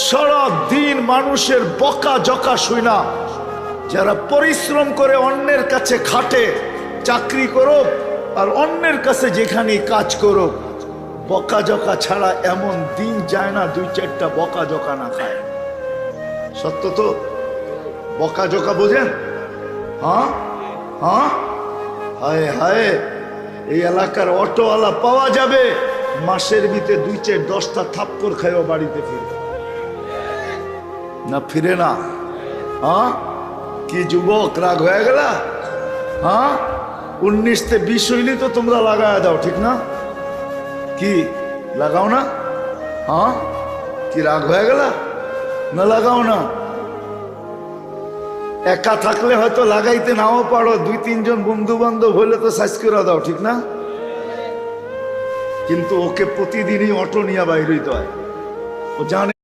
সারা দিন মানুষের বকা জকা শুই না, যারা পরিশ্রম করে অন্যের কাছে খাটে, চাকরি করো আর অন্যের কাছে যেখানে কাজ করো, বকা জকা ছাড়া এমন দিন যায় না দুই চারটা বকা জকা না খায়। সত্য তো? বকা জকা বোঝেন? হ্যাঁ হ্যাঁ, হায় হায়, এই এলাকার অটোওয়ালা পাওয়া যাবে মাসের ভিতরে 2-4-10টা থাপ্পড় খাইও বাড়িতে ফিরে না, ফিরে না। হ্যাঁ, কি যুবক রাগ হয়ে গেল? হ্যাঁ, 19-20 হইলে তো তোমরা লাগায় দাও, ঠিক না? কি লাগাও না? হ্যাঁ, কি রাগ হয়ে গেল? না লাগাও না? একা থাকলে হয়তো লাগাইতে নাও পারো, 2-3 জন বন্ধু বান্ধব হইলে তো সাইজ করে দাও, ঠিক না? কিন্তু ওকে প্রতিদিনই অটো নিয়ে বাইর হইতে হয়, ও জানে।